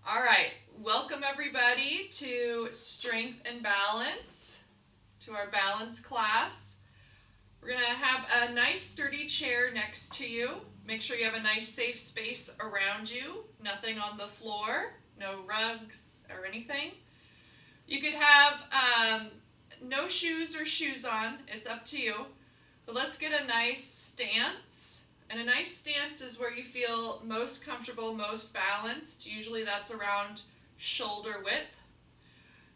All right, welcome everybody to Strength and Balance, to our balance class. We're going to have a nice sturdy chair next to you. Make sure you have a nice safe space around you, nothing on the floor, no rugs or anything. You could have no shoes or shoes on, it's up to you. But let's get a nice stance. And a nice stance is where you feel most comfortable, most balanced. Usually that's around shoulder width.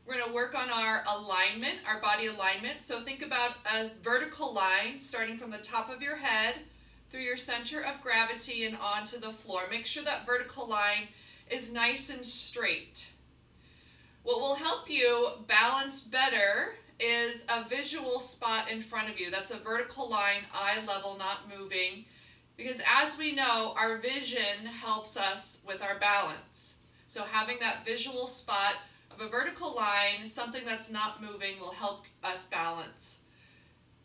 We're going to work on our alignment, our body alignment. So think about a vertical line starting from the top of your head through your center of gravity and onto the floor. Make sure that vertical line is nice and straight. What will help you balance better is a visual spot in front of you. That's a vertical line, eye level, not moving. Because as we know, our vision helps us with our balance. So having that visual spot of a vertical line, something that's not moving, will help us balance.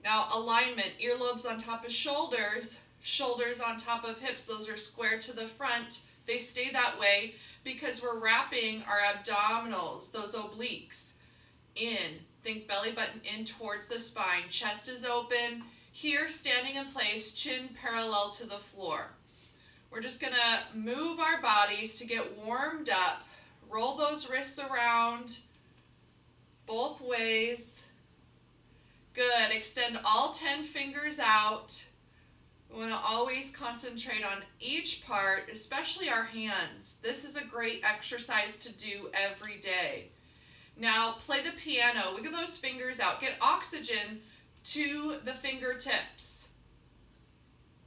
Now alignment, earlobes on top of shoulders, shoulders on top of hips, those are square to the front. They stay that way because we're wrapping our abdominals, those obliques, in. Think belly button in towards the spine. Chest is open. Here, standing in place, chin parallel to the floor. We're just going to move our bodies to get warmed up. Roll those wrists around both ways. Good. Extend all 10 fingers out. We want to always concentrate on each part, especially our hands. This is a great exercise to do every day. Now, play the piano. Wiggle those fingers out. Get oxygen to the fingertips.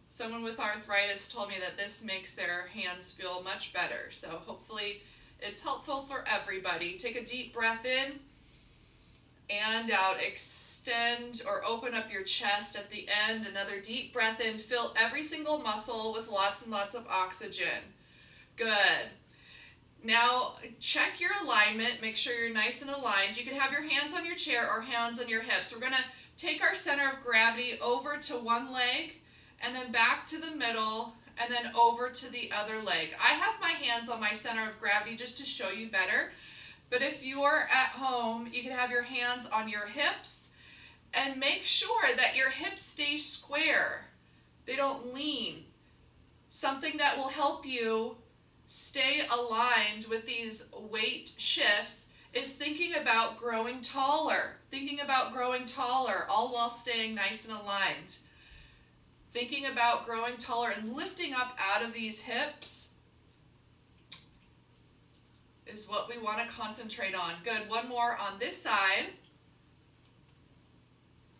Someone with arthritis told me that this makes their hands feel much better. So hopefully it's helpful for everybody. Take a deep breath in and out. Extend or open up your chest at the end. Another deep breath in. Fill every single muscle with lots and lots of oxygen. Good. Now check your alignment. Make sure you're nice and aligned. You can have your hands on your chair or hands on your hips. We're going to take our center of gravity over to one leg and then back to the middle and then over to the other leg. I have my hands on my center of gravity just to show you better. But if you're at home, you can have your hands on your hips and make sure that your hips stay square. They don't lean. Something that will help you stay aligned with these weight shifts is thinking about growing taller. Thinking about growing taller, all while staying nice and aligned. Thinking about growing taller and lifting up out of these hips is what we want to concentrate on. Good. One more on this side.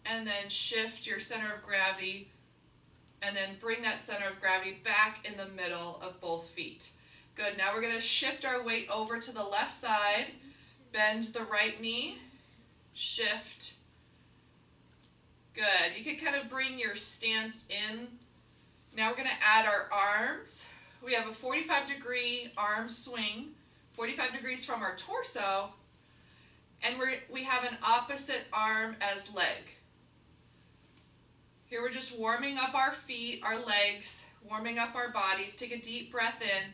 And then shift your center of gravity and then bring that center of gravity back in the middle of both feet. Good. Now we're going to shift our weight over to the left side. Bend the right knee. Shift. Good. You can kind of bring your stance in. Now we're going to add our arms. We have a 45-degree arm swing, 45 degrees from our torso, and we have an opposite arm as leg. Here we're just warming up our feet, our legs, warming up our bodies. Take a deep breath in.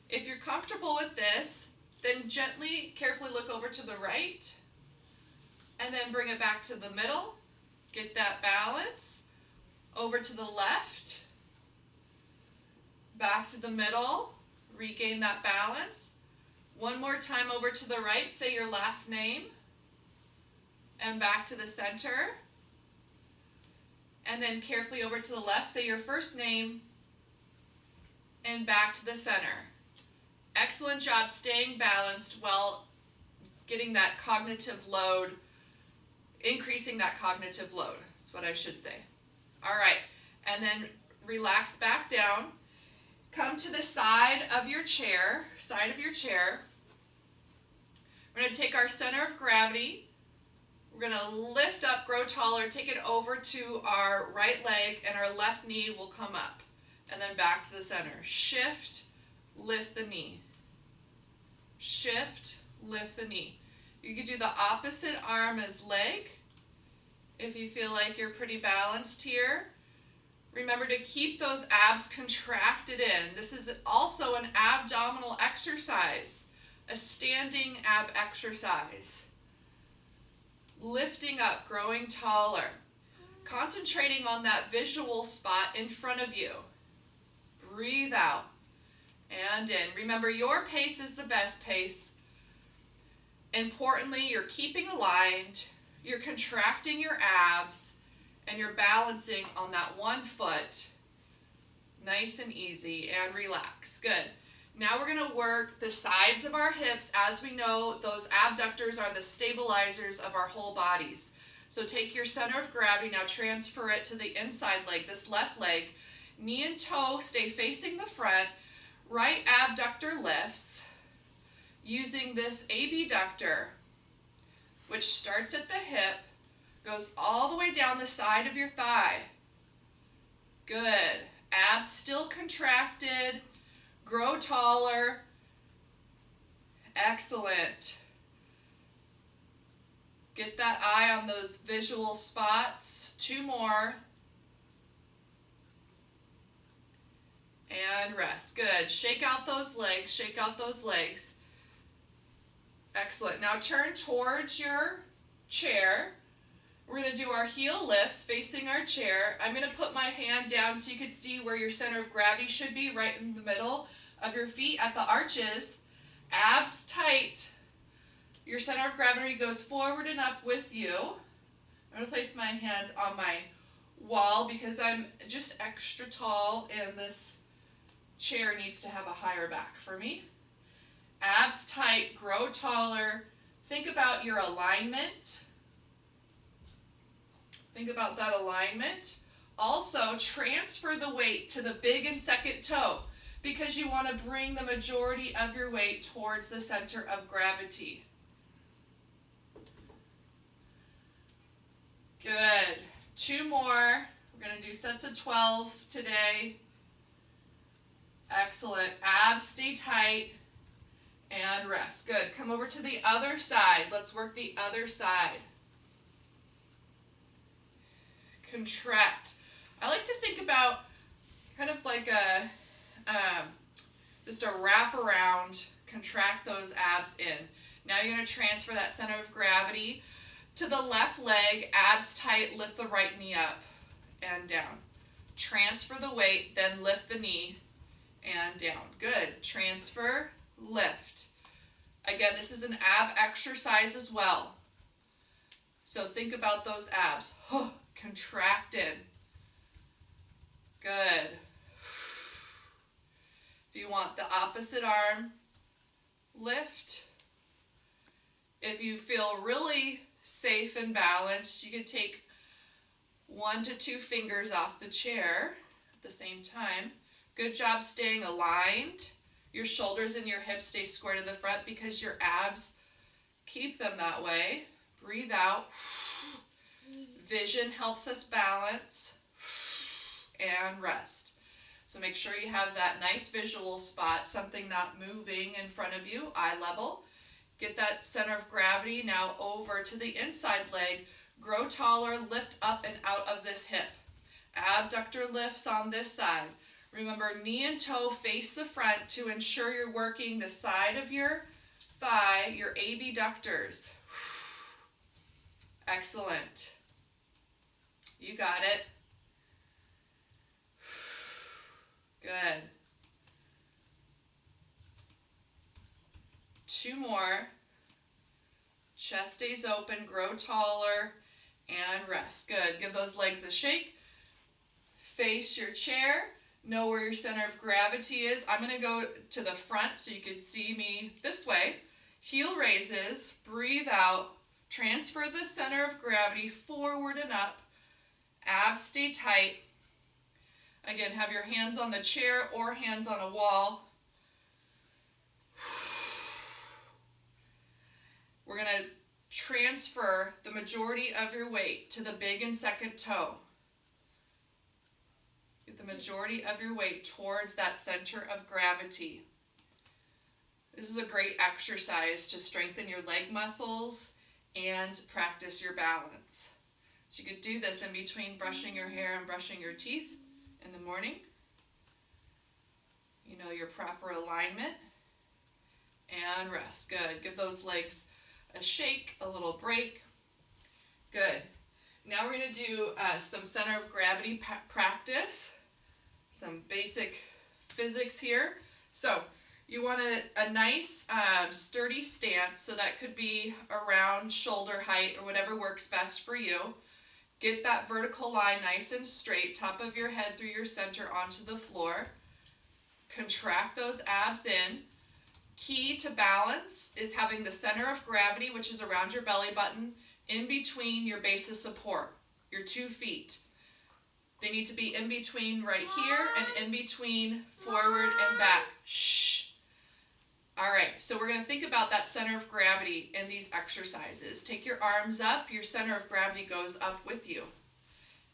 If you're comfortable with this, then gently, carefully look over to the right, and then bring it back to the middle. Get that balance. Over to the left, back to the middle, regain that balance. One more time over to the right, say your last name, and back to the center. And then carefully over to the left, say your first name, and back to the center. Excellent job staying balanced while getting that cognitive load, increasing that cognitive load, is what I should say. All right, and then relax back down. Come to the side of your chair, We're going to take our center of gravity. We're going to lift up, grow taller, take it over to our right leg, and our left knee will come up. And then back to the center. Shift, lift the knee. Shift, lift the knee. You could do the opposite arm as leg if you feel like you're pretty balanced here. Remember to keep those abs contracted in. This is also an abdominal exercise, a standing ab exercise. Lifting up, growing taller. Concentrating on that visual spot in front of you. Breathe out and in. Remember, your pace is the best pace. Importantly, you're keeping aligned, you're contracting your abs, and you're balancing on that one foot. Nice and easy, and relax. Good. Now we're going to work the sides of our hips. As we know, those abductors are the stabilizers of our whole bodies. So take your center of gravity, now transfer it to the inside leg, this left leg. Knee and toe stay facing the front. Right abductor lifts using this abductor, which starts at the hip, goes all the way down the side of your thigh. Good. Abs still contracted. Grow taller. Excellent. Get that eye on those visual spots. 2 more. And rest. Good. Shake out those legs. Shake out those legs. Excellent. Now turn towards your chair. We're going to do our heel lifts facing our chair. I'm going to put my hand down so you can see where your center of gravity should be, right in the middle of your feet at the arches. Abs tight. Your center of gravity goes forward and up with you. I'm going to place my hand on my wall because I'm just extra tall and this chair needs to have a higher back for me. Abs tight, grow taller. Think about your alignment. Think about that alignment. Also, transfer the weight to the big and second toe because you want to bring the majority of your weight towards the center of gravity. Good. 2 more. We're going to do sets of 12 today. Excellent. Abs stay tight and rest. Good. Come over to the other side. Let's work the other side. Contract. I like to think about kind of like a just a wrap around, contract those abs in. Now you're going to transfer that center of gravity to the left leg, abs tight, lift the right knee up and down. Transfer the weight, then lift the knee and down. Good. Transfer, lift. Again, this is an ab exercise as well. So think about those abs. Contracted. Good. If you want the opposite arm, lift. If you feel really safe and balanced, you can take 1 to 2 fingers off the chair at the same time. Good job staying aligned. Your shoulders and your hips stay square to the front because your abs keep them that way. Breathe out. Vision helps us balance. And rest. So make sure you have that nice visual spot, something not moving in front of you, eye level. Get that center of gravity now over to the inside leg. Grow taller, lift up and out of this hip. Abductor lifts on this side. Remember, knee and toe face the front to ensure you're working the side of your thigh, your abductors. Excellent. You got it. Good. 2 more. Chest stays open, grow taller, and rest. Good. Give those legs a shake. Face your chair. Know where your center of gravity is. I'm going to go to the front so you can see me this way. Heel raises. Breathe out. Transfer the center of gravity forward and up. Abs stay tight. Again, have your hands on the chair or hands on a wall. We're going to transfer the majority of your weight to the big and second toe. Get the majority of your weight towards that center of gravity. This is a great exercise to strengthen your leg muscles and practice your balance. So you could do this in between brushing your hair and brushing your teeth. in the morning. You know your proper alignment. And rest. Good. Give those legs a shake, a little break. Good. Now we're going to do some center of gravity practice. Some basic physics here. So you want a nice sturdy stance, so that could be around shoulder height or whatever works best for you. Get that vertical line nice and straight, top of your head through your center onto the floor. Contract those abs in. Key to balance is having the center of gravity, which is around your belly button, in between your base of support, your 2 feet. They need to be in between right here and in between forward and back. Shh. All right, so we're going to think about that center of gravity in these exercises. Take your arms up. Your center of gravity goes up with you.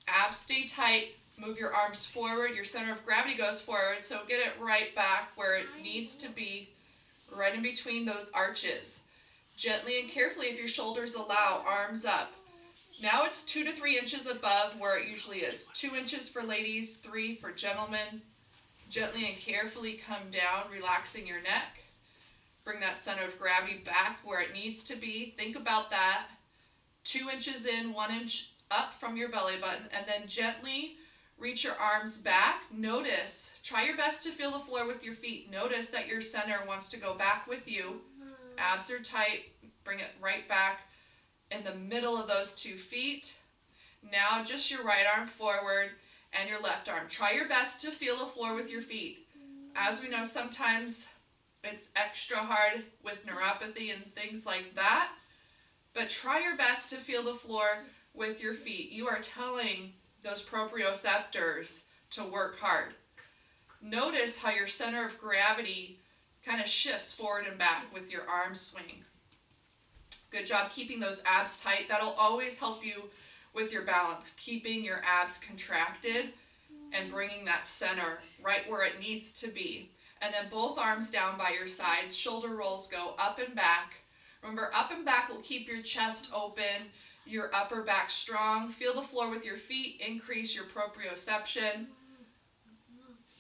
Abs stay tight. Move your arms forward. Your center of gravity goes forward, so get it right back where it needs to be, right in between those arches. Gently and carefully, if your shoulders allow, arms up. Now it's 2 to 3 inches above where it usually is. 2 inches for ladies, 3 for gentlemen. Gently and carefully come down, relaxing your neck. Bring that center of gravity back where it needs to be. Think about that. 2 inches in, 1 inch up from your belly button, and then gently reach your arms back. Notice, try your best to feel the floor with your feet. Notice that your center wants to go back with you. Abs are tight. Bring it right back in the middle of those 2 feet. Now just your right arm forward and your left arm. Try your best to feel the floor with your feet. As we know, sometimes it's extra hard with neuropathy and things like that. But try your best to feel the floor with your feet. You are telling those proprioceptors to work hard. Notice how your center of gravity kind of shifts forward and back with your arm swing. Good job keeping those abs tight. That'll always help you with your balance, keeping your abs contracted and bringing that center right where it needs to be. And then both arms down by your sides. Shoulder rolls go up and back. Remember, up and back will keep your chest open, your upper back strong. Feel the floor with your feet. Increase your proprioception.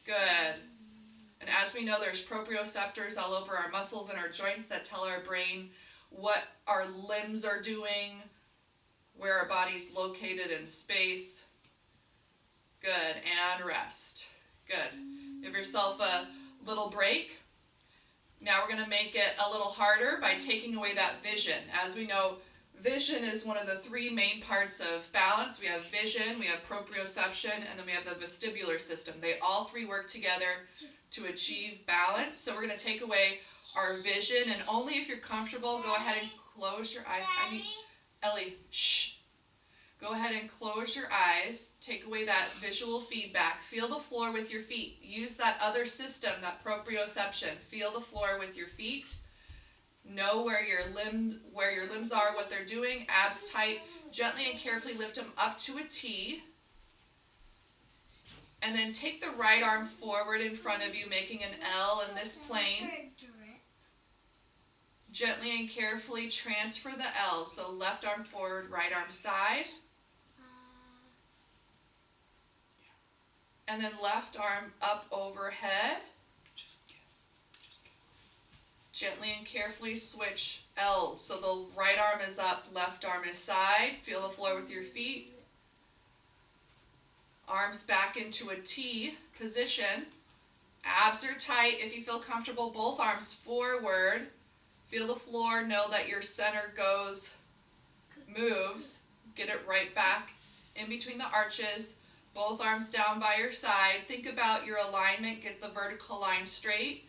Good. And as we know, there's proprioceptors all over our muscles and our joints that tell our brain what our limbs are doing, where our body's located in space. Good. And rest. Good. Give yourself a little break. Now we're going to make it a little harder by taking away that vision. As we know, vision is one of the 3 main parts of balance. We have vision, we have proprioception, and then we have the vestibular system. They all 3 work together to achieve balance. So we're going to take away our vision, and only if you're comfortable, go ahead and close your eyes. Ellie, shh. Go ahead and close your eyes. Take away that visual feedback. Feel the floor with your feet. Use that other system, that proprioception. Feel the floor with your feet. Know where your limbs are, what they're doing. Abs tight. Gently and carefully lift them up to a T. And then take the right arm forward in front of you, making an L in this plane. Gently and carefully transfer the L. So left arm forward, right arm side. And then left arm up overhead. Just kiss. Gently and carefully switch L's. So the right arm is up, left arm is side. Feel the floor with your feet. Arms back into a T position. Abs are tight. If you feel comfortable, both arms forward. Feel the floor. Know that your center moves. Get it right back in between the arches. Both arms down by your side. Think about your alignment. Get the vertical line straight.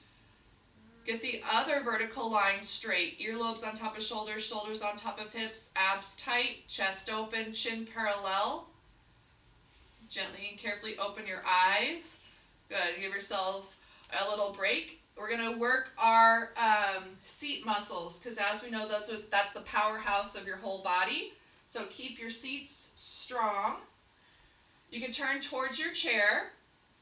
Get the other vertical line straight. Earlobes on top of shoulders, shoulders on top of hips, abs tight, chest open, chin parallel. Gently and carefully open your eyes. Good. Give yourselves a little break. We're going to work our seat muscles because as we know, that's the powerhouse of your whole body. So keep your seats strong. You can turn towards your chair.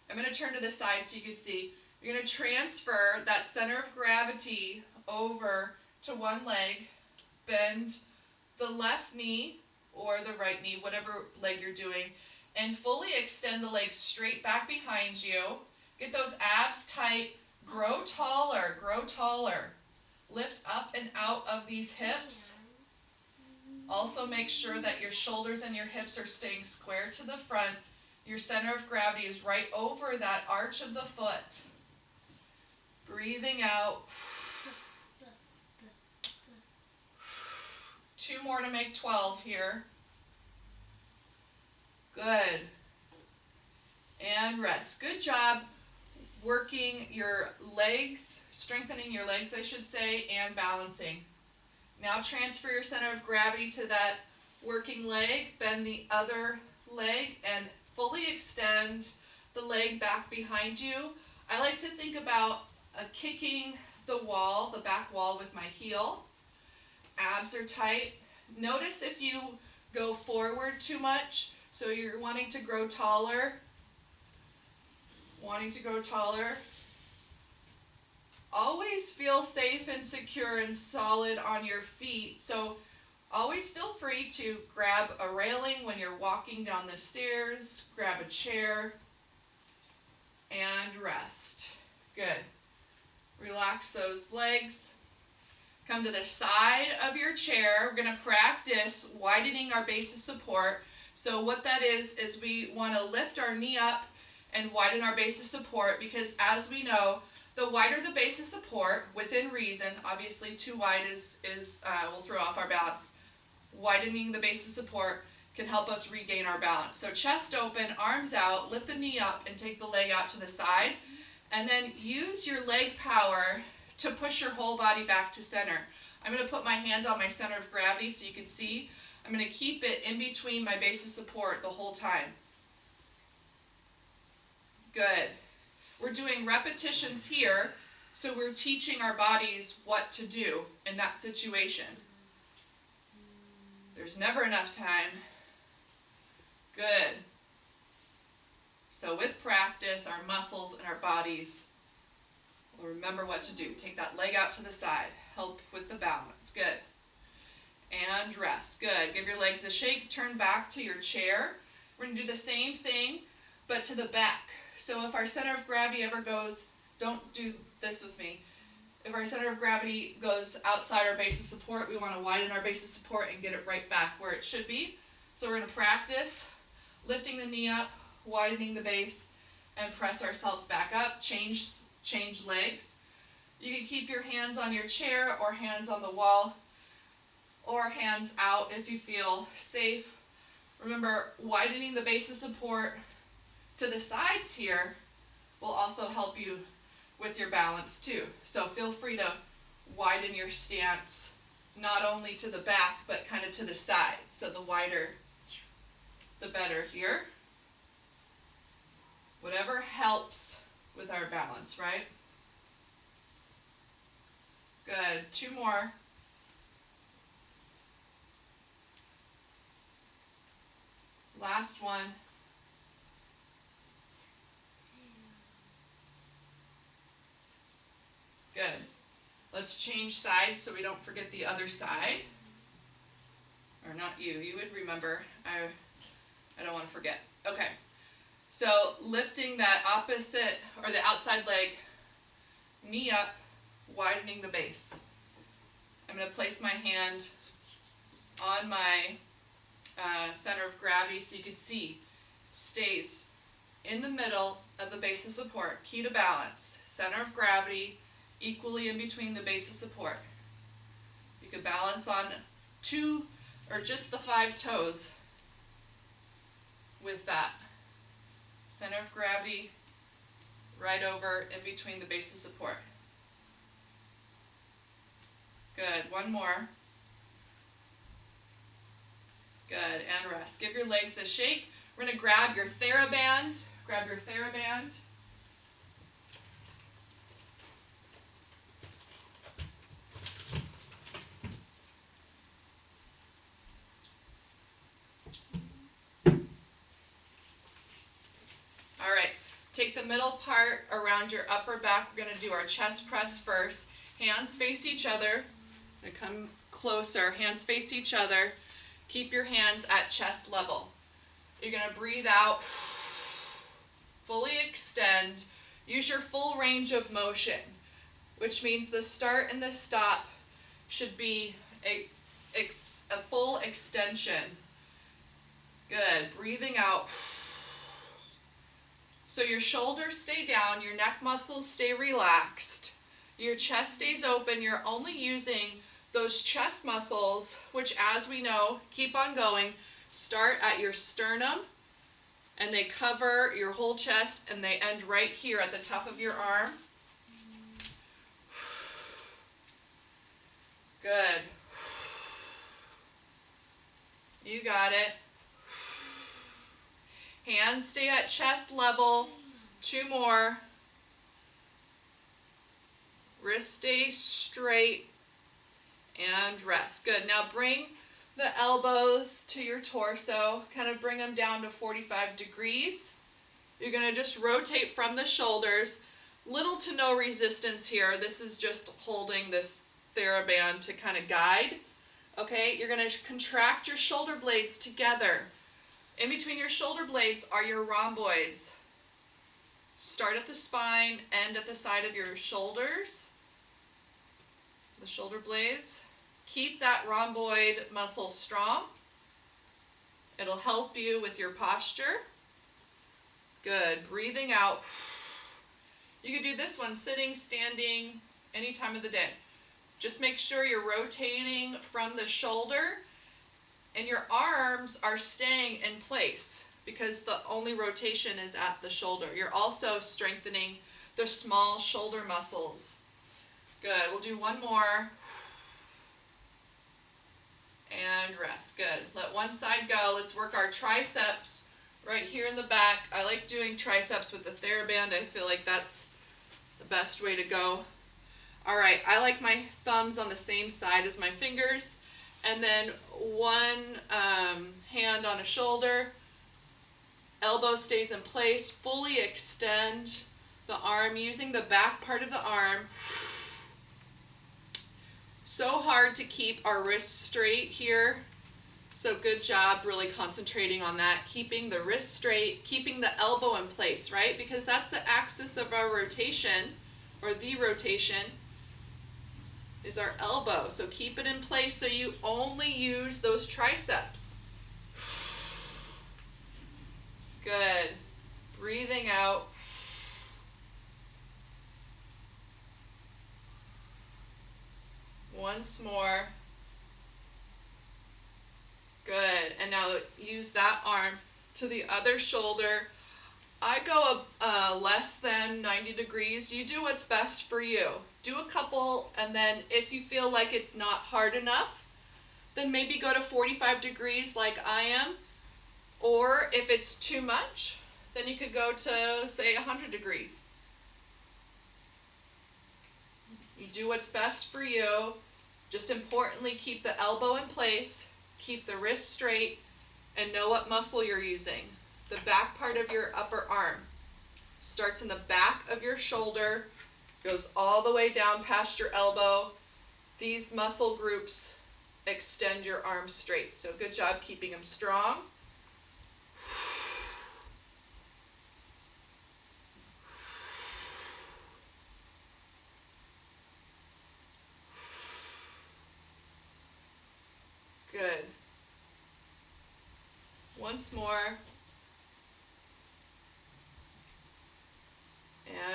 I'm going to turn to the side so you can see. You're going to transfer that center of gravity over to one leg. Bend the left knee or the right knee, whatever leg you're doing, and fully extend the legs straight back behind you. Get those abs tight. Grow taller, grow taller. Lift up and out of these hips. Also make sure that your shoulders and your hips are staying square to the front. Your center of gravity is right over that arch of the foot. Breathing out. 2 more to make 12 here. Good. And rest. Good job working your legs, strengthening your legs, I should say, and balancing. Now transfer your center of gravity to that working leg. Bend the other leg and fully extend the leg back behind you. I like to think about kicking the wall, the back wall, with my heel. Abs are tight. Notice if you go forward too much, so you're wanting to grow taller. Always feel safe and secure and solid on your feet. So always feel free to grab a railing when you're walking down the stairs, grab a chair, and rest. Good. Relax those legs. Come to the side of your chair. We're going to practice widening our base of support. So what that is we want to lift our knee up and widen our base of support, because as we know, the wider the base of support, within reason, obviously too wide will throw off our balance. Widening the base of support can help us regain our balance. So chest open, arms out, lift the knee up and take the leg out to the side. And then use your leg power to push your whole body back to center. I'm going to put my hand on my center of gravity so you can see. I'm going to keep it in between my base of support the whole time. Good. We're doing repetitions here, so we're teaching our bodies what to do in that situation. There's never enough time. Good. So with practice, our muscles and our bodies will remember what to do. Take that leg out to the side. Help with the balance. Good. And rest. Good. Give your legs a shake. Turn back to your chair. We're going to do the same thing, but to the back. So if our center of gravity ever goes, don't do this with me. If our center of gravity goes outside our base of support, we want to widen our base of support and get it right back where it should be. So we're going to practice lifting the knee up, widening the base, and press ourselves back up. Change legs. You can keep your hands on your chair or hands on the wall or hands out if you feel safe. Remember, widening the base of support to the sides here will also help you with your balance too. So feel free to widen your stance not only to the back but kind of to the sides. So the wider the better here. Whatever helps with our balance, right? Good. 2 more. Last one. Good. Let's change sides so we don't forget the other side. Or not you. You would remember. I don't want to forget. Okay. So lifting that opposite or the outside leg, knee up, widening the base. I'm going to place my hand on my center of gravity so you can see. Stays in the middle of the base of support. Key to balance. Center of gravity equally in between the base of support. You could balance on 2 or just the 5 toes with that. Center of gravity right over in between the base of support. Good. 1 more. Good. And rest. Give your legs a shake. We're going to grab your TheraBand. Grab your TheraBand. All right. Take the middle part around your upper back. We're going to do our chest press first. Hands face each other. I'm going to come closer. Hands face each other. Keep your hands at chest level. You're going to breathe out, fully extend, use your full range of motion, which means the start and the stop should be a full extension. Good. Breathing out. So your shoulders stay down, your neck muscles stay relaxed, your chest stays open. You're only using those chest muscles, which, as we know, keep on going, start at your sternum, and they cover your whole chest, and they end right here at the top of your arm. Good. You got it. Hands stay at chest level. 2 more. Wrists stay straight. And rest. Good. Now bring the elbows to your torso. Kind of bring them down to 45 degrees. You're going to just rotate from the shoulders. Little to no resistance here. This is just holding this TheraBand to kind of guide. Okay, you're going to contract your shoulder blades together. In between your shoulder blades are your rhomboids. Start at the spine, end at the side of your shoulders. The shoulder blades. Keep that rhomboid muscle strong. It'll help you with your posture. Good. Breathing out. You can do this one sitting, standing, any time of the day. Just make sure you're rotating from the shoulder and your arms are staying in place because the only rotation is at the shoulder. You're also strengthening the small shoulder muscles. Good. We'll do one more. And rest. Good. Let one side go. Let's work our triceps right here in the back. I like doing triceps with the TheraBand. I feel like that's the best way to go. All right. I like my thumbs on the same side as my fingers. And then one hand on a shoulder. Elbow stays in place. Fully extend the arm using the back part of the arm. So hard to keep our wrists straight here. So good job really concentrating on that. Keeping the wrist straight, keeping the elbow in place, right? Because that's the axis of our rotation, or the rotation is our elbow. So keep it in place so you only use those triceps. Good. Breathing out. Once more. Good. And now use that arm to the other shoulder. I go less than 90 degrees. You do what's best for you. Do a couple, and then if you feel like it's not hard enough, then maybe go to 45 degrees like I am. Or if it's too much, then you could go to, say, 100 degrees. You do what's best for you. Just importantly, keep the elbow in place, keep the wrist straight, and know what muscle you're using. The back part of your upper arm starts in the back of your shoulder, goes all the way down past your elbow. These muscle groups extend your arms straight. So good job keeping them strong. Good. Once more.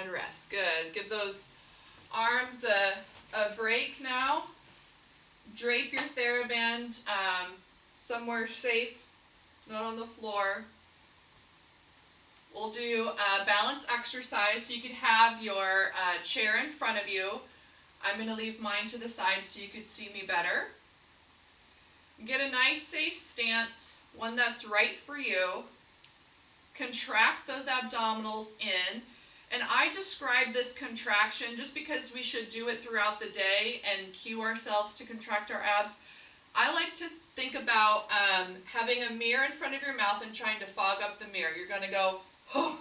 And rest. Good. Give those arms a break now. Drape your TheraBand somewhere safe, not on the floor. We'll do a balance exercise. So you could have your chair in front of you. I'm going to leave mine to the side so you could see me better. Get a nice safe stance, one that's right for you. Contract those abdominals in. And I describe this contraction just because we should do it throughout the day and cue ourselves to contract our abs. I like to think about having a mirror in front of your mouth and trying to fog up the mirror. You're going to go, oh,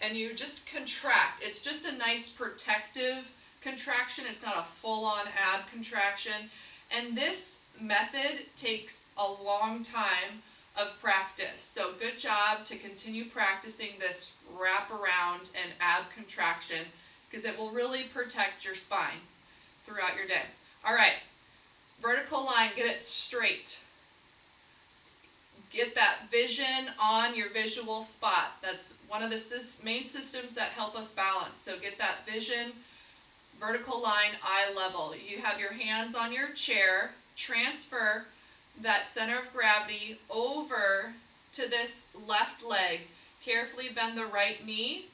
and you just contract. It's just a nice protective contraction. It's not a full-on ab contraction. And this method takes a long time of practice. So good job to continue practicing this wrap around and ab contraction, because it will really protect your spine throughout your day. All right, vertical line, get it straight. Get that vision on your visual spot. That's one of the main systems that help us balance. So get that vision, vertical line, eye level. You have your hands on your chair. Transfer that center of gravity over to this left leg. Carefully bend the right knee.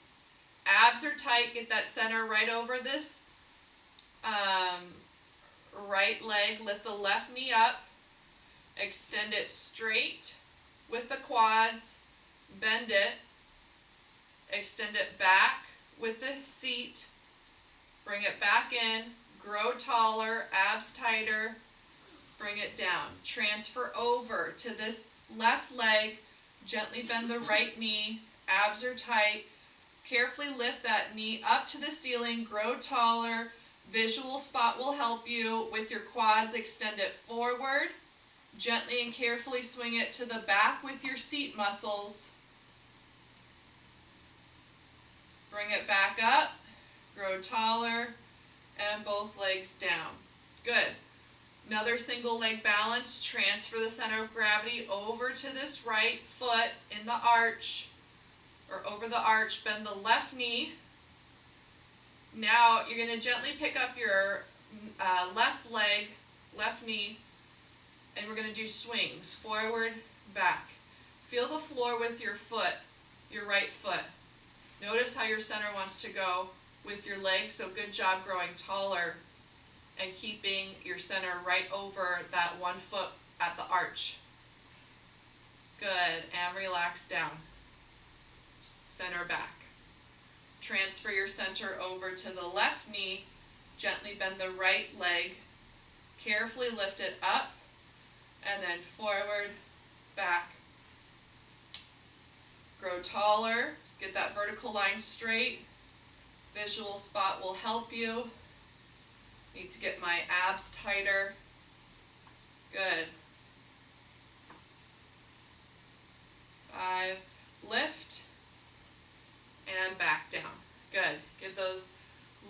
Abs are tight. Get that center right over this right leg. Lift the left knee up. Extend it straight with the quads. Bend it. Extend it back with the seat. Bring it back in. Grow taller. Abs tighter. Bring it down. Transfer over to this left leg. Gently bend the right knee. Abs are tight. Carefully lift that knee up to the ceiling. Grow taller. Visual spot will help you with your quads. Extend it forward. Gently and carefully swing it to the back with your seat muscles. Bring it back up. Grow taller. And both legs down. Good. Another single leg balance. Transfer the center of gravity over to this right foot in the arch, or over the arch. Bend the left knee. Now you're going to gently pick up your left leg, left knee, and we're going to do swings. Forward, back. Feel the floor with your foot, your right foot. Notice how your center wants to go with your legs. So good job growing taller and keeping your center right over that one foot at the arch. Good, and relax down. Center back. Transfer your center over to the left knee. Gently bend the right leg. Carefully lift it up, and then forward, back. Grow taller. Get that vertical line straight. Visual spot will help you. Need to get my abs tighter. Good. 5. Lift. And back down. Good. Give those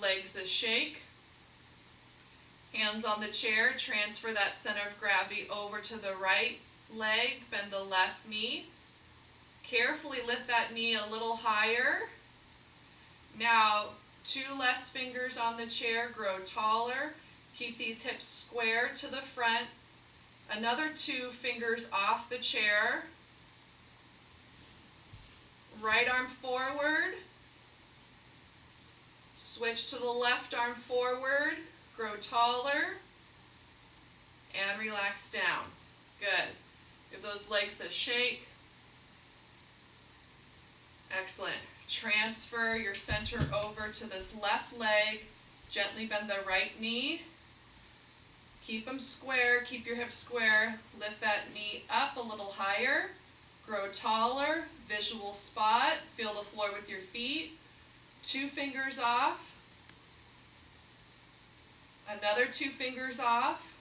legs a shake. Hands on the chair. Transfer that center of gravity over to the right leg. Bend the left knee. Carefully lift that knee a little higher. Now, 2 less fingers on the chair. Grow taller. Keep these hips square to the front. Another 2 fingers off the chair. Right arm forward. Switch to the left arm forward. Grow taller. And relax down. Good. Give those legs a shake. Excellent. Transfer your center over to this left leg. Gently bend the right knee. Keep them square. Keep your hips square. Lift that knee up a little higher. Grow taller. Visual spot. Feel the floor with your feet. 2 fingers off. Another 2 fingers off.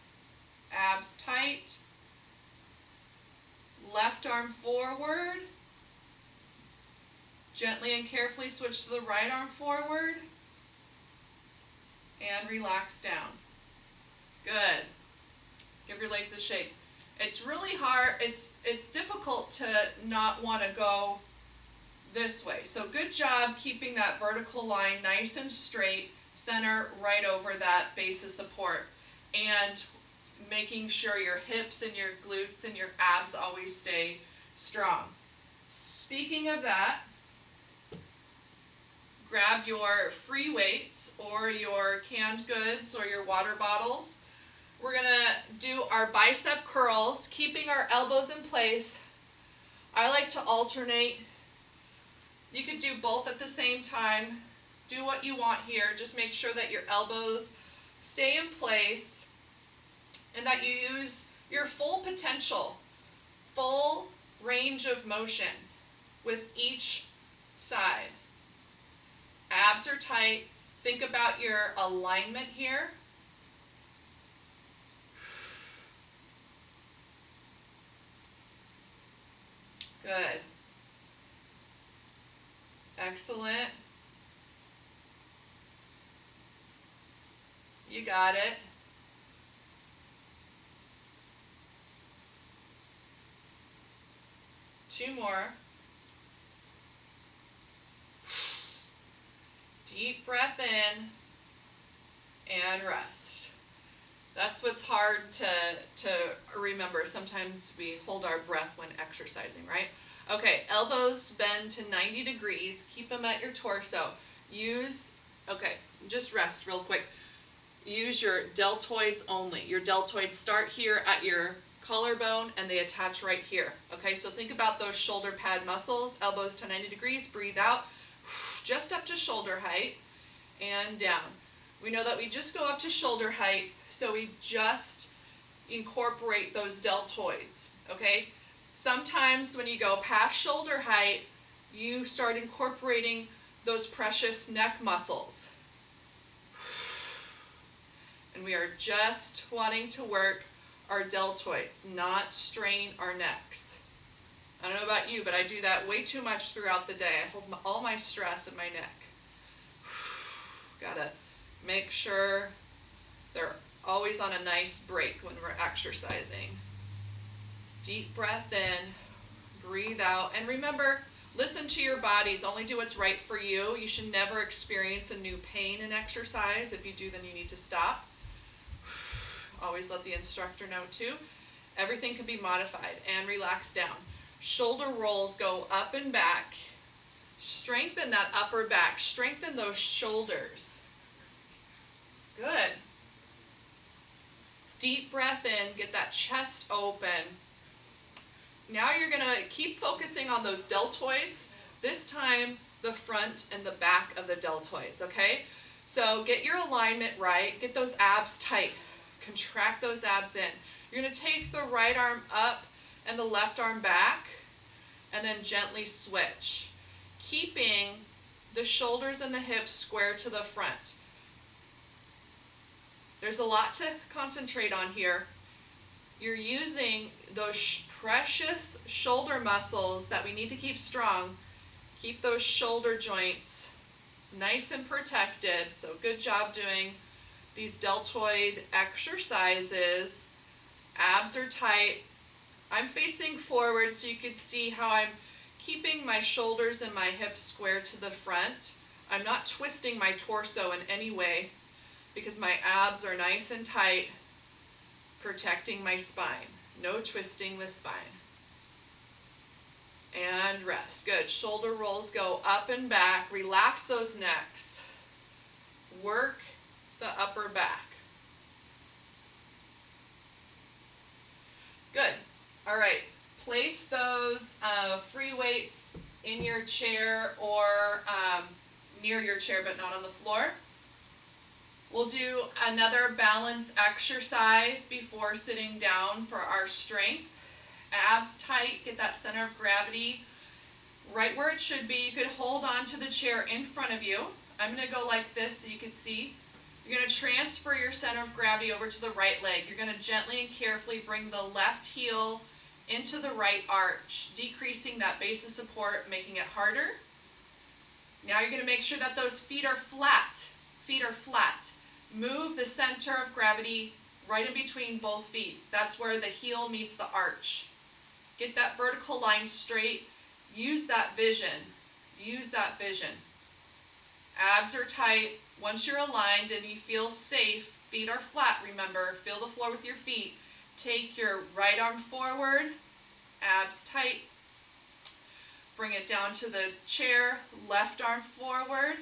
Abs tight. Left arm forward. Gently and carefully switch to the right arm forward. And relax down. Good. Give your legs a shake. It's really hard, it's difficult to not want to go this way. So good job keeping that vertical line nice and straight, center right over that base of support, and making sure your hips and your glutes and your abs always stay strong. Speaking of that, grab your free weights or your canned goods or your water bottles. We're going to do our bicep curls, keeping our elbows in place. I like to alternate. You could do both at the same time. Do what you want here. Just make sure that your elbows stay in place and that you use your full potential, full range of motion with each side. Abs are tight. Think about your alignment here. Good. Excellent. You got it. Two more. Deep breath in and rest. That's what's hard to remember. Sometimes we hold our breath when exercising, right? Okay, elbows bend to 90 degrees. Keep them at your torso. Just rest real quick. Use your deltoids only. Your deltoids start here at your collarbone and they attach right here. Okay, so think about those shoulder pad muscles. Elbows to 90 degrees. Breathe out. Just up to shoulder height and down. We know that we just go up to shoulder height, so we just incorporate those deltoids, okay? Sometimes when you go past shoulder height, you start incorporating those precious neck muscles. And we are just wanting to work our deltoids, not strain our necks. I don't know about you, but I do that way too much throughout the day. I hold all my stress in my neck. Gotta make sure they're always on a nice break when we're exercising. Deep breath in, breathe out, and remember, listen to your bodies. Only do what's right for you. You should never experience a new pain in exercise. If you do, then you need to stop. Always let the instructor know too. Everything can be modified, and relax down. Shoulder rolls go up and back. Strengthen that upper back. Strengthen those shoulders. Good. Deep breath in. Get that chest open. Now you're going to keep focusing on those deltoids. This time, the front and the back of the deltoids, okay? So get your alignment right. Get those abs tight. Contract those abs in. You're going to take the right arm up and the left arm back, and then gently switch, keeping the shoulders and the hips square to the front. There's a lot to concentrate on here. You're using those precious shoulder muscles that we need to keep strong. Keep those shoulder joints nice and protected. So good job doing these deltoid exercises. Abs are tight. I'm facing forward so you can see how I'm keeping my shoulders and my hips square to the front. I'm not twisting my torso in any way because my abs are nice and tight, protecting my spine. No twisting the spine. And rest. Good. Shoulder rolls go up and back. Relax those necks. Work the upper back. Good. All right, place those free weights in your chair or near your chair, but not on the floor. We'll do another balance exercise before sitting down for our strength. Abs tight, get that center of gravity right where it should be. You could hold on to the chair in front of you. I'm going to go like this so you can see. You're going to transfer your center of gravity over to the right leg. You're going to gently and carefully bring the left heel into the right arch, decreasing that base of support, making it harder. Now you're going to make sure that those feet are flat. Feet are flat. Move the center of gravity right in between both feet. That's where the heel meets the arch. Get that vertical line straight. Use that vision. Use that vision. Abs are tight. Once you're aligned and you feel safe, feet are flat, remember, feel the floor with your feet. Take your right arm forward, abs tight. Bring it down to the chair, left arm forward.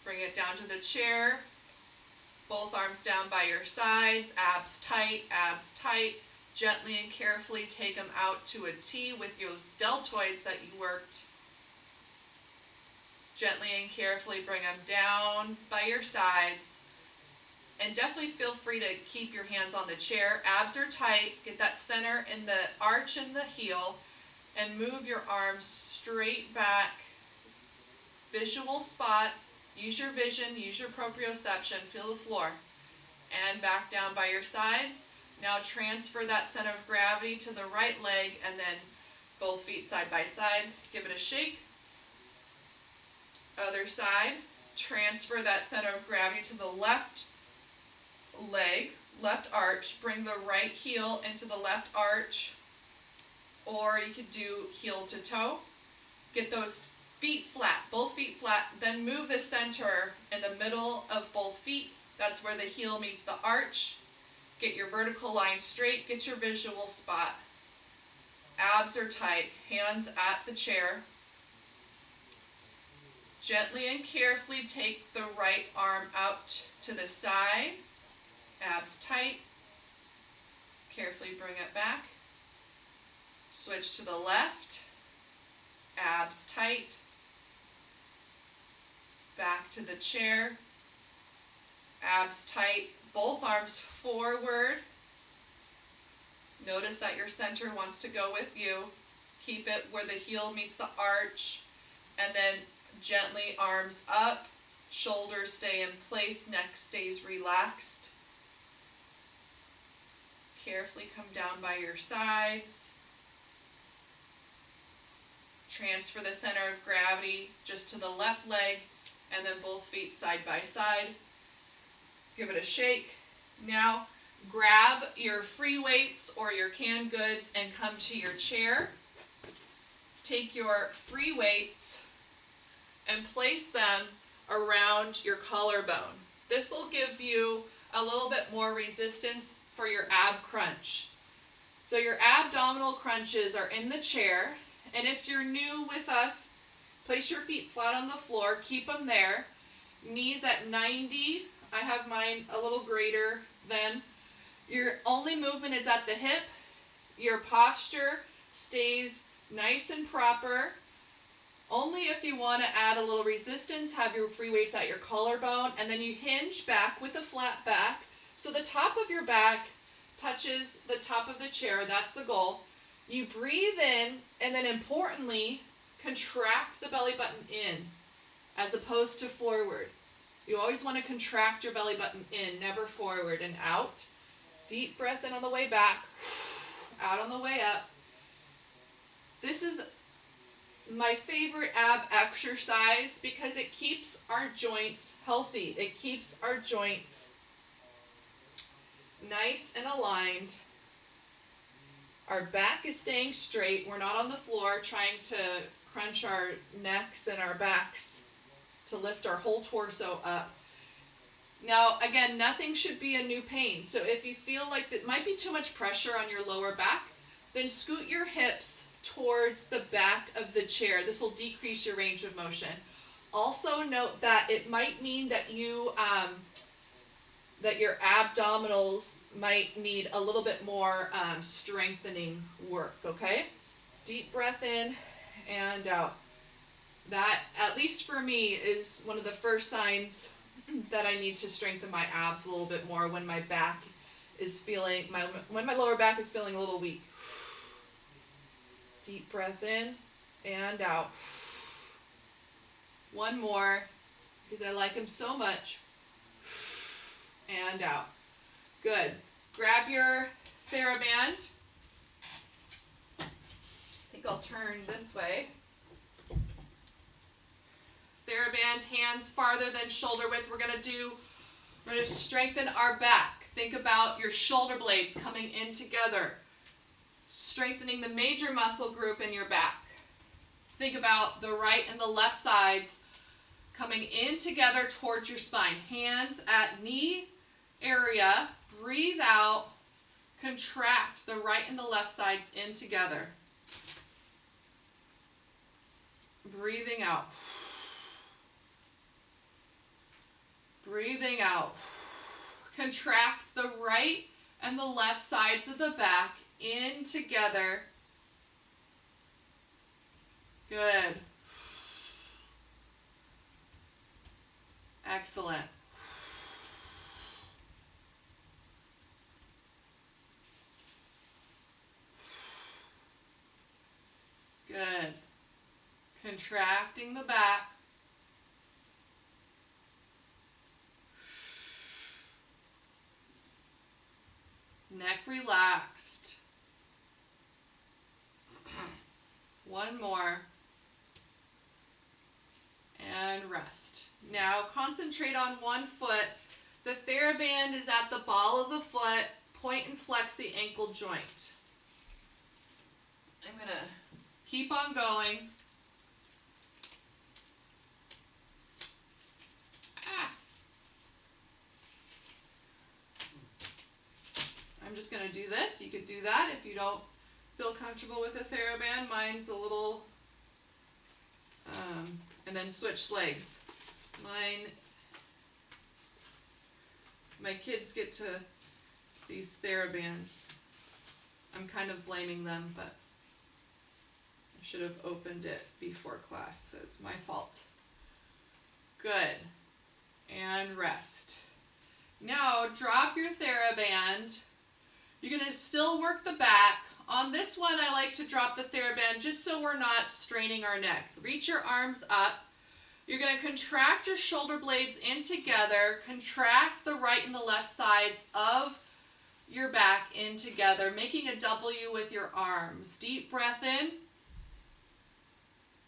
Bring it down to the chair, both arms down by your sides, abs tight, abs tight. Gently and carefully take them out to a T with those deltoids that you worked. Gently and carefully bring them down by your sides. And definitely feel free to keep your hands on the chair. Abs are tight. Get that center in the arch and the heel. And move your arms straight back. Visual spot. Use your vision. Use your proprioception. Feel the floor. And back down by your sides. Now transfer that center of gravity to the right leg and then both feet side by side. Give it a shake. Other side. Transfer that center of gravity to the left leg, left arch. Bring the right heel into the left arch. Or you could do heel to toe. Get those feet flat, both feet flat. Then move the center in the middle of both feet. That's where the heel meets the arch. Get your vertical line straight. Get your visual spot. Abs are tight. Hands at the chair. Gently and carefully take the right arm out to the side. Abs tight. Carefully bring it back. Switch to the left. Abs tight. Back to the chair. Abs tight. Both arms forward. Notice that your center wants to go with you. Keep it where the heel meets the arch. And then gently arms up. Shoulders stay in place. Neck stays relaxed. Carefully come down by your sides. Transfer the center of gravity just to the left leg and then both feet side by side. Give it a shake. Now grab your free weights or your canned goods and come to your chair. Take your free weights and place them around your collarbone. This will give you a little bit more resistance for your ab crunch. So your abdominal crunches are in the chair, and if you're new with us, place your feet flat on the floor, keep them there. Knees at 90. I have mine a little greater than. Your only movement is at the hip. Your posture stays nice and proper. Only if you want to add a little resistance, have your free weights at your collarbone, and then you hinge back with a flat back. So the top of your back touches the top of the chair. That's the goal. You breathe in, and then importantly, contract the belly button in as opposed to forward. You always want to contract your belly button in, never forward, and out. Deep breath in on the way back, out on the way up. This is my favorite ab exercise because it keeps our joints healthy. It keeps our joints nice and aligned. Our back is staying straight. We're not on the floor trying to crunch our necks and our backs to lift our whole torso up. Now, again, nothing should be a new pain. So if you feel like that might be too much pressure on your lower back, then scoot your hips towards the back of the chair. This will decrease your range of motion. Also note that it might mean that you that your abdominals might need a little bit more strengthening work, okay? Deep breath in and out. That, at least for me, is one of the first signs that I need to strengthen my abs a little bit more when my back is feeling, when my lower back is feeling a little weak. Deep breath in and out. One more, because I like them so much. And out. Good. Grab your TheraBand. I think I'll turn this way. TheraBand, hands farther than shoulder width. We're going to strengthen our back. Think about your shoulder blades coming in together. Strengthening the major muscle group in your back. Think about the right and the left sides coming in together towards your spine. Hands at knee area. Breathe out. Contract the right and the left sides in together. Breathing out. Breathing out. Contract the right and the left sides of the back in together. Good. Excellent. Good. Contracting the back. Neck relaxed. One more. And rest. Now concentrate on one foot. The TheraBand is at the ball of the foot. Point and flex the ankle joint. I'm going to keep on going. I'm just going to do this. You could do that if you don't feel comfortable with a TheraBand. Mine's a little, and then switch legs. My kids get to these TheraBands. I'm kind of blaming them, but I should have opened it before class, so it's my fault. Good. And rest. Now drop your TheraBand. You're going to still work the back. On this one, I like to drop the TheraBand just so we're not straining our neck. Reach your arms up. You're going to contract your shoulder blades in together. Contract the right and the left sides of your back in together, making a W with your arms. Deep breath in.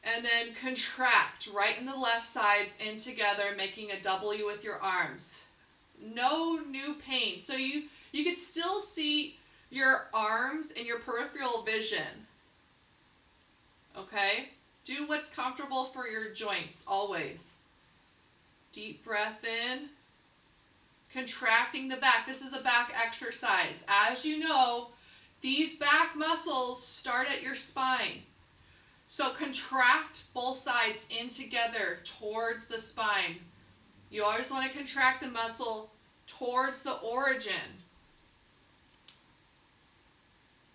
And then contract right and the left sides in together, making a W with your arms. No new pain. So you could still see your arms in your peripheral vision. Okay? Do what's comfortable for your joints, always. Deep breath in. Contracting the back. This is a back exercise. As you know, these back muscles start at your spine. So contract both sides in together towards the spine. You always want to contract the muscle towards the origin.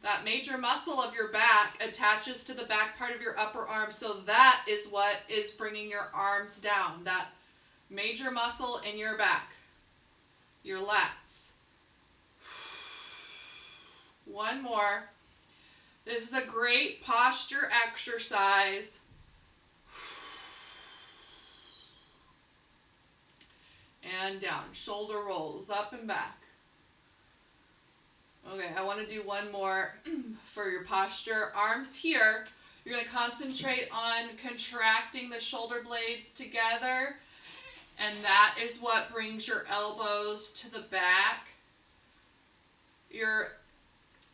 That major muscle of your back attaches to the back part of your upper arm, so that is what is bringing your arms down. That major muscle in your back, your lats. One more. This is a great posture exercise. And down, shoulder rolls up and back. Okay, I want to do one more for your posture. Arms here. You're going to concentrate on contracting the shoulder blades together. And that is what brings your elbows to the back. You're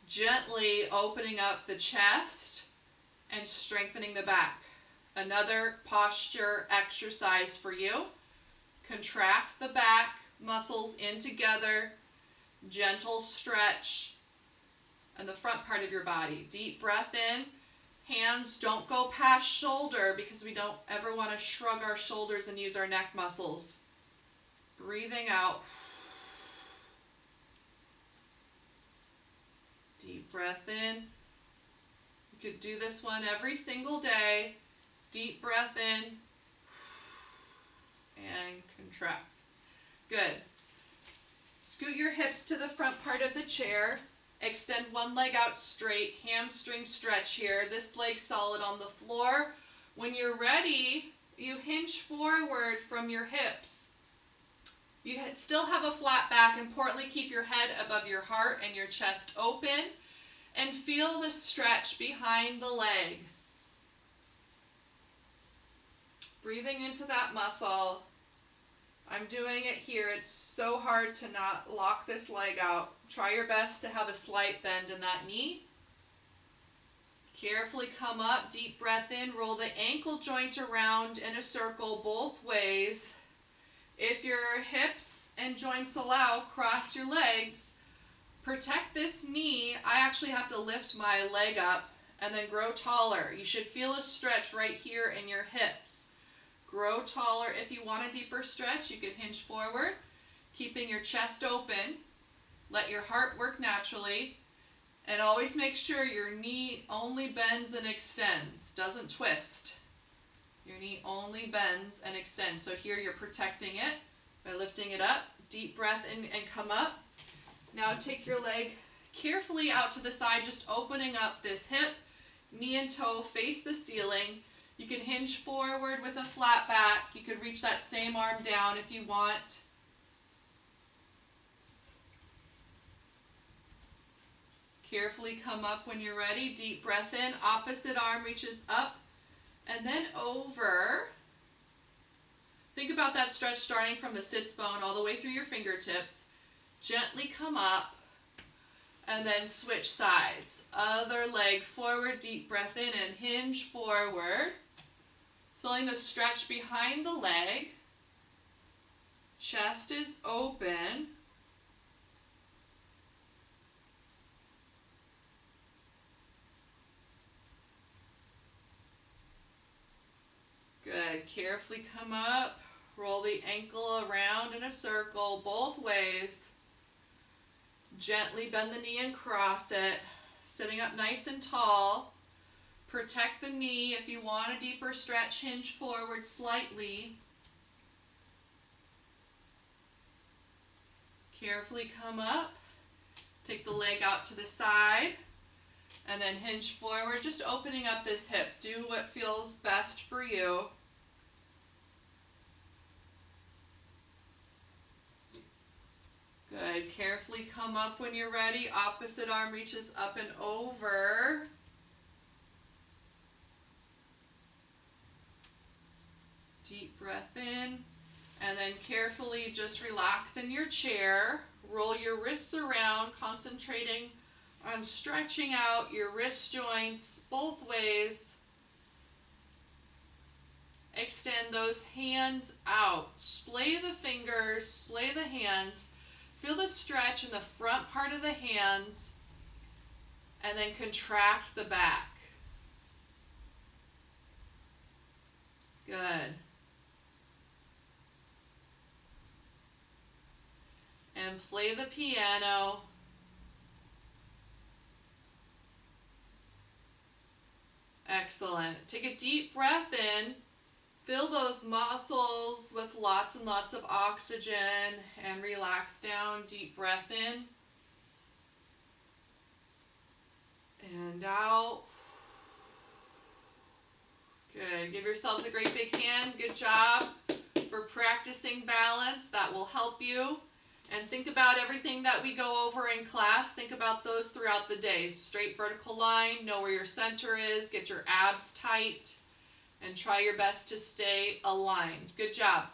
gently opening up the chest and strengthening the back. Another posture exercise for you. Contract the back muscles in together. Gentle stretch and the front part of your body. Deep breath in. Hands don't go past shoulder because we don't ever want to shrug our shoulders and use our neck muscles. Breathing out. Deep breath in. You could do this one every single day. Deep breath in. And contract. Good. Scoot your hips to the front part of the chair. Extend one leg out straight. Hamstring stretch here. This leg solid on the floor. When you're ready, you hinge forward from your hips. You still have a flat back. Importantly, keep your head above your heart and your chest open. And feel the stretch behind the leg. Breathing into that muscle. I'm doing it here. It's so hard to not lock this leg out. Try your best to have a slight bend in that knee. Carefully come up, deep breath in, roll the ankle joint around in a circle both ways. If your hips and joints allow, cross your legs. Protect this knee. I actually have to lift my leg up and then grow taller. You should feel a stretch right here in your hips. Grow taller. If you want a deeper stretch, you can hinge forward, keeping your chest open. Let your heart work naturally. And always make sure your knee only bends and extends, doesn't twist. Your knee only bends and extends. So here you're protecting it by lifting it up. Deep breath in and come up. Now take your leg carefully out to the side, just opening up this hip. Knee and toe face the ceiling. You can hinge forward with a flat back. You could reach that same arm down if you want. Carefully come up when you're ready. Deep breath in. Opposite arm reaches up and then over. Think about that stretch starting from the sits bone all the way through your fingertips. Gently come up and then switch sides. Other leg forward. Deep breath in and hinge forward. Feeling the stretch behind the leg. Chest is open. Good. Carefully come up. Roll the ankle around in a circle both ways. Gently bend the knee and cross it. Sitting up nice and tall. Protect the knee. If you want a deeper stretch, hinge forward slightly. Carefully come up. Take the leg out to the side. And then hinge forward, just opening up this hip. Do what feels best for you. Good. Carefully come up when you're ready. Opposite arm reaches up and over. Deep breath in. And then carefully just relax in your chair. Roll your wrists around, concentrating on stretching out your wrist joints both ways. Extend those hands out. Splay the fingers, splay the hands. Feel the stretch in the front part of the hands, and then contract the back. Good. And play the piano. Excellent. Take a deep breath in. Fill those muscles with lots and lots of oxygen and relax down. Deep breath in and out. Good. Give yourselves a great big hand. Good job for practicing balance. That will help you. And think about everything that we go over in class. Think about those throughout the day. Straight vertical line. Know where your center is. Get your abs tight. And try your best to stay aligned. Good job.